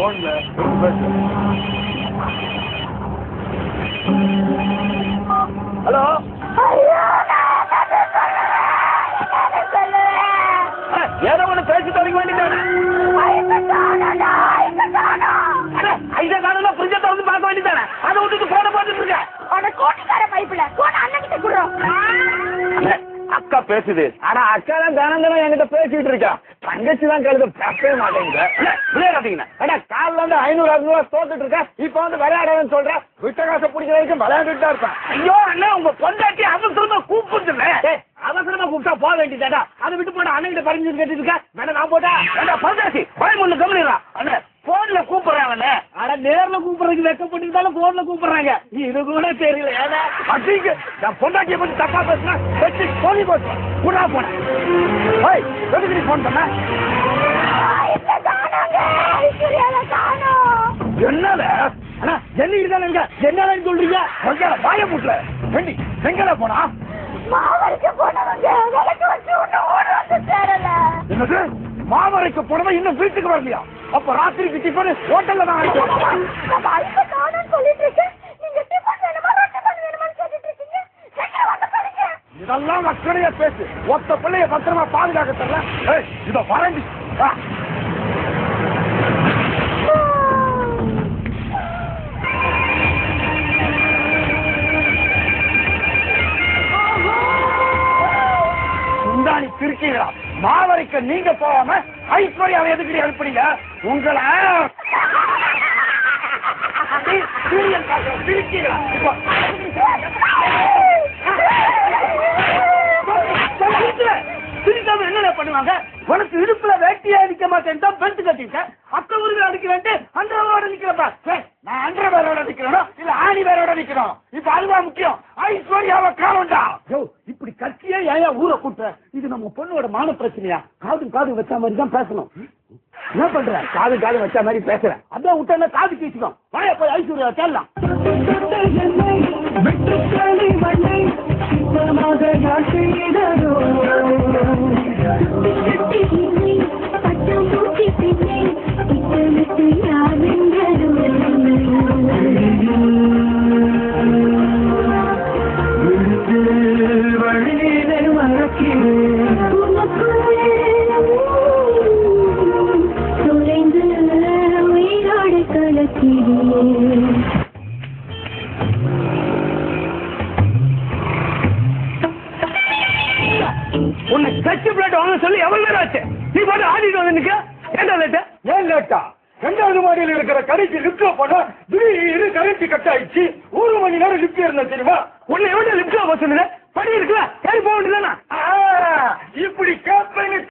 போன்ல ஹலோ ஏதோ ஒண்ணு பேசிட்டு வரைக்கும் வேண்டியதானே ஐயா காணல புரிஞ்சத்தை வந்து பார்க்க வேண்டியதானே அதை விட்டுட்டு போன போட்டுட்டு இருக்க அக்கா பேசுது ஆனா அக்கா தான் தினம் தினம் என்கிட்ட பேசிட்டு இருக்கா தங்கச்சி தான் கழுத பேசவே மாட்டேங்குது விளையாடாதீங்கன்னா காலில இருந்து 500 தோத்துட்டு இருக்க இப்ப வந்து விளையாடாதுன்னு சொல்ற விட்ட காசை பிடிக்கிற வரைக்கும் விளையாண்டுட்டு தான் இருப்பேன் ஐயோ அண்ணா உங்க பொண்டாட்டி அவசரமா கூப்பிடுல அவசரமா கூப்பிட்டா போக வேண்டியதாடா அதை விட்டு போட அண்ணன் பரிஞ்சு கேட்டு இருக்க வேணா நான் போட்டா வேண்டாம் பொண்டாட்டி பயம் ஒண்ணு கவனிடலாம் அண்ணன் போன்ல கூப்பிடுறாங்க ஆனா நேர்ல கூப்பிடுறதுக்கு வெக்கப்பட்டு போன்ல கூப்பிடுறாங்க இது கூட தெரியல ஏன்னா அதிக நான் பொண்டாட்டியை பத்தி தப்பா பேசுனா வச்சு போனி போச்சு கூட போனேன் எதுக்கு போன் பண்ண என்னல ஆனா என்ன தானே என்ன சொல்றீங்க வாய முட்ல வெண்டி எங்கல போனா என்னது மாமரைக்கு போனவ இன்னும் வீட்டுக்கு வரலையா அப்ப ராத்திரிக்கு டிஃபன் ஹோட்டல்ல தான் இதெல்லாம் மக்களையே பேசு ஒத்த பிள்ளைய பத்திரமா பாதுகாக்க தெரியல இத வரண்டி சுந்தானி திருக்கீங்களா மாவரைக்க நீங்க போகாம ஐஸ்வர்யாவை எதுக்கடி அனுப்புறீங்க உங்களை என்ன பண்ணுவாங்க உனக்கு இடுப்புல வேட்டியா அடிக்க மாட்டேன் பெல்ட் கட்டிருக்க அத்த ஊருக்கு அடிக்கிறேன் அண்டர்வேரோட நிக்கிறப்பா நான் அண்டர்வேரோட நிக்கிறேனோ இல்ல ஆணி வேரோட நிக்கிறோம் இப்ப அதுதான் முக்கியம் ஐஸ்வர்யாவை காணும்டா இப்படி கட்சியே ஏன் ஊரை கூட்டுற இது நம்ம பொண்ணோட மான பிரச்சனையா காது வச்ச மாதிரி தான் பேசணும் என்ன பண்ற காது வச்ச மாதிரி பேசுறேன் அதான் விட்டா காது கீச்சுக்கோ வாய போய் ஐஸ்வர்யா தேடலாம் உன்னை கட்சி பிளேட் வாங்க சொல்லி எவ்வளவு நேரம் ஆச்சு நீ பாட்டு ஆடிட்டு வந்து நிக்க ஏண்டா லேட்டா ஏன் லேட்டா 2வது மாடியில் இருக்கிற கடைக்கு லிப்ட்ல போனா திடீர்னு கரண்ட் கட் ஆயிடுச்சு 1 மணி நேரம் லிப்ட் இருந்தா தெரியுமா உன்னை எவ்வளவு லிப்ட்ல போக சொன்னீங்க படி இருக்குல்ல சரி போக வேண்டியதானா